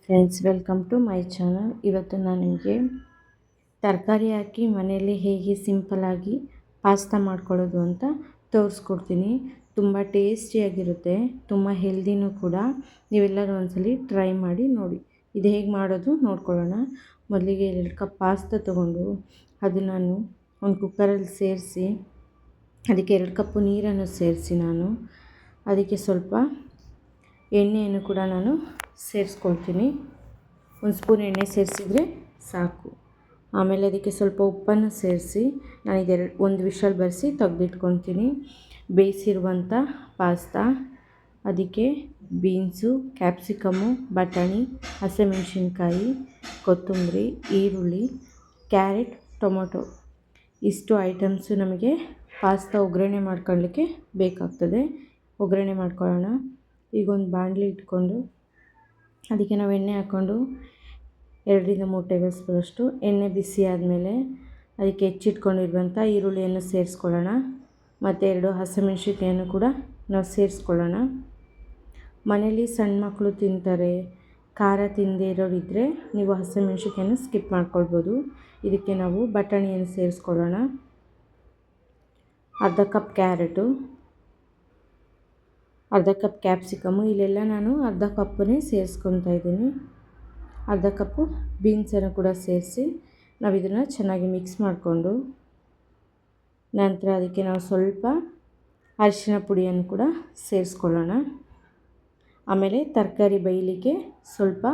Friends, welcome to my channel. ಇವತ್ತು ನಾನು ನಿಮಗೆ ತರಕಾರಿ ಹಾಕಿ ಮನೆಯಲ್ಲಿ ಹೇಗೆ ಸಿಂಪಲ್ಲಾಗಿ ಪಾಸ್ತಾ ಮಾಡ್ಕೊಳ್ಳೋದು ಅಂತ ತೋರಿಸ್ಕೊಡ್ತೀನಿ. ತುಂಬ ಟೇಸ್ಟಿಯಾಗಿರುತ್ತೆ, ತುಂಬ ಹೆಲ್ದಿನೂ ಕೂಡ. ನೀವೆಲ್ಲರೂ ಒಂದ್ಸಲಿ ಟ್ರೈ ಮಾಡಿ ನೋಡಿ. ಇದು ಹೇಗೆ ಮಾಡೋದು ನೋಡ್ಕೊಳ್ಳೋಣ. ಮೊದಲಿಗೆ 2 ಕಪ್ ಪಾಸ್ತಾ ತೊಗೊಂಡು ಅದನ್ನು ನಾನು ಒಂದು ಕುಕ್ಕರಲ್ಲಿ ಸೇರಿಸಿ ಅದಕ್ಕೆ 2 ಕಪ್ಪು ನೀರನ್ನು ಸೇರಿಸಿ ನಾನು ಅದಕ್ಕೆ ಸ್ವಲ್ಪ ಎಣ್ಣೆಯನ್ನು ಕೂಡ ನಾನು ಸೇರಿಸ್ಕೊಳ್ತೀನಿ. 1 ಸ್ಪೂನ್ ಎಣ್ಣೆ ಸೇರಿಸಿದರೆ ಸಾಕು. ಆಮೇಲೆ ಅದಕ್ಕೆ ಸ್ವಲ್ಪ ಉಪ್ಪನ್ನು ಸೇರಿಸಿ ನಾನು 1 ವಿಷಲ್ ಬರೆಸಿ ತೆಗೆದಿಟ್ಕೊತೀನಿ. ಬೇಯಿಸಿರುವಂಥ ಪಾಸ್ತಾ, ಅದಕ್ಕೆ ಬೀನ್ಸು, ಕ್ಯಾಪ್ಸಿಕಮ್ಮು, ಬಟಾಣಿ, ಹಸಿಮೆಣಸಿನ್ಕಾಯಿ, ಕೊತ್ತಂಬರಿ, ಈರುಳ್ಳಿ, ಕ್ಯಾರೆಟ್, ಟೊಮೊಟೊ ಇಷ್ಟು ಐಟಮ್ಸು ನಮಗೆ ಪಾಸ್ತಾ ಒಗ್ಗರಣೆ ಮಾಡ್ಕೊಳ್ಳಿಕ್ಕೆ ಬೇಕಾಗ್ತದೆ. ಒಗ್ಗರಣೆ ಮಾಡ್ಕೊಳ್ಳೋಣ. ಈಗ ಒಂದು ಬಾಣಲಿ ಇಟ್ಕೊಂಡು ಅದಕ್ಕೆ ನಾವು ಎಣ್ಣೆ ಹಾಕ್ಕೊಂಡು 2ರಿಂದ 3 ಟೇಬಲ್ ಸ್ಪೂನಷ್ಟು ಎಣ್ಣೆ ಬಿಸಿ ಆದಮೇಲೆ ಅದಕ್ಕೆ ಹೆಚ್ಚಿಟ್ಕೊಂಡಿರುವಂಥ ಈರುಳ್ಳಿಯನ್ನು ಸೇರಿಸ್ಕೊಳ್ಳೋಣ. ಮತ್ತು 2 ಹಸಿಮೆಣಸಿನ್ಕಾಯನ್ನು ಕೂಡ ನಾವು ಸೇರಿಸ್ಕೊಳ್ಳೋಣ. ಮನೇಲಿ ಸಣ್ಣ ಮಕ್ಕಳು ತಿಂತಾರೆ, ಖಾರ ತಿನ್ನದೇ ಇರೋರಿದ್ದರೆ ನೀವು ಹಸಿಮೆಣಸಿನ್ಕಾಯನ್ನು ಸ್ಕಿಪ್ ಮಾಡ್ಕೊಳ್ಬೋದು. ಇದಕ್ಕೆ ನಾವು ಬಟಾಣಿಯನ್ನು ಸೇರಿಸ್ಕೊಳ್ಳೋಣ. ಅರ್ಧ ಕಪ್ ಕ್ಯಾರೆಟು, ಅರ್ಧ ಕಪ್ ಕ್ಯಾಪ್ಸಿಕಮ್ಮು, ಇಲ್ಲೆಲ್ಲ ನಾನು ಅರ್ಧ ಕಪ್ಪನ್ನೇ ಸೇರಿಸ್ಕೊತಾ ಇದ್ದೀನಿ. ಅರ್ಧ ಕಪ್ಪು ಬೀನ್ಸನ್ನು ಕೂಡ ಸೇರಿಸಿ ನಾವು ಇದನ್ನು ಚೆನ್ನಾಗಿ ಮಿಕ್ಸ್ ಮಾಡಿಕೊಂಡು ನಂತರ ಅದಕ್ಕೆ ನಾವು ಸ್ವಲ್ಪ ಅರಿಶಿನ ಪುಡಿಯನ್ನು ಕೂಡ ಸೇರಿಸ್ಕೊಳ್ಳೋಣ. ಆಮೇಲೆ ತರಕಾರಿ ಬೇಯಲಿಕ್ಕೆ ಸ್ವಲ್ಪ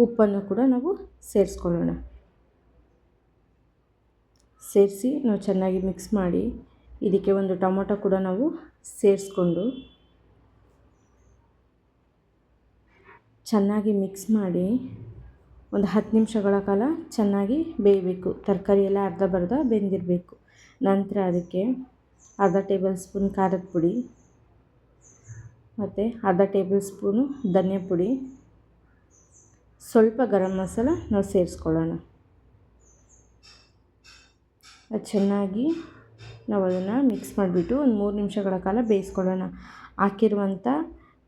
ಉಪ್ಪನ್ನು ಕೂಡ ನಾವು ಸೇರಿಸ್ಕೊಳ್ಳೋಣ. ಸೇರಿಸಿ ನಾವು ಚೆನ್ನಾಗಿ ಮಿಕ್ಸ್ ಮಾಡಿ ಇದಕ್ಕೆ ಒಂದು ಟೊಮೊಟೊ ಕೂಡ ನಾವು ಸೇರಿಸ್ಕೊಂಡು ಚೆನ್ನಾಗಿ ಮಿಕ್ಸ್ ಮಾಡಿ ಒಂದು 10 ನಿಮಿಷಗಳ ಕಾಲ ಚೆನ್ನಾಗಿ ಬೇಯಬೇಕು. ತರಕಾರಿ ಎಲ್ಲ ಅರ್ಧ ಬೆಂದಿರಬೇಕು. ನಂತರ ಅದಕ್ಕೆ ಅರ್ಧ ಟೇಬಲ್ ಸ್ಪೂನ್ ಖಾರದ ಪುಡಿ ಮತ್ತು ಅರ್ಧ ಟೇಬಲ್ ಸ್ಪೂನು ಧನಿಯಾ ಪುಡಿ, ಸ್ವಲ್ಪ ಗರಂ ಮಸಾಲ ನಾವು ಸೇರಿಸ್ಕೊಳ್ಳೋಣ. ಅದು ಚೆನ್ನಾಗಿ ನಾವು ಅದನ್ನು ಮಿಕ್ಸ್ ಮಾಡಿಬಿಟ್ಟು ಒಂದು 3 ನಿಮಿಷಗಳ ಕಾಲ ಬೇಯಿಸ್ಕೊಳ್ಳೋಣ. ಹಾಕಿರುವಂಥ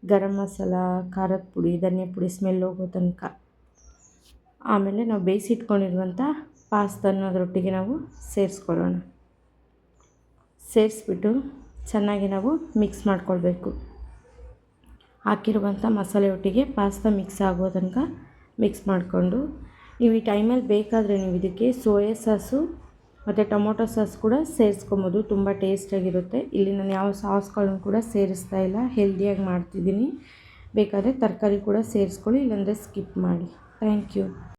ಗರಂ ಮಸಾಲ, ಖಾರದ ಪುಡಿ, ಧನಿಯಾ ಪುಡಿ ಸ್ಮೆಲ್ ಹೋಗೋ ತನಕ. ಆಮೇಲೆ ನಾವು ಬೇಯಿಸಿಟ್ಕೊಂಡಿರುವಂಥ ಪಾಸ್ತಾನ ಅದರೊಟ್ಟಿಗೆ ನಾವು ಸೇರಿಸ್ಕೊಳ್ಳೋಣ. ಸೇರಿಸ್ಬಿಟ್ಟು ಚೆನ್ನಾಗಿ ನಾವು ಮಿಕ್ಸ್ ಮಾಡ್ಕೊಳ್ಬೇಕು. ಹಾಕಿರುವಂಥ ಮಸಾಲೆ ಒಟ್ಟಿಗೆ ಪಾಸ್ತಾ ಮಿಕ್ಸ್ ಆಗೋ ತನಕ ಮಿಕ್ಸ್ ಮಾಡಿಕೊಂಡು ನೀವು ಈ ಟೈಮಲ್ಲಿ ಬೇಕಾದರೆ ನೀವು ಇದಕ್ಕೆ ಸೋಯಾ ಸಾಸು ಮತ್ತು ಟೊಮೊಟೊ ಸಾಸ್ ಕೂಡ ಸೇರಿಸ್ಕೊಬೋದು. ತುಂಬ ಟೇಸ್ಟಾಗಿರುತ್ತೆ. ಇಲ್ಲಿ ನಾನು ಯಾವ ಸಾಸ್ಗಳನ್ನು ಕೂಡ ಸೇರಿಸ್ತಾ ಇಲ್ಲ, ಹೆಲ್ದಿಯಾಗಿ ಮಾಡ್ತಿದ್ದೀನಿ. ಬೇಕಾದರೆ ತರಕಾರಿ ಕೂಡ ಸೇರಿಸ್ಕೊಳ್ಳಿ, ಇಲ್ಲಾಂದರೆ ಸ್ಕಿಪ್ ಮಾಡಿ. Thank you.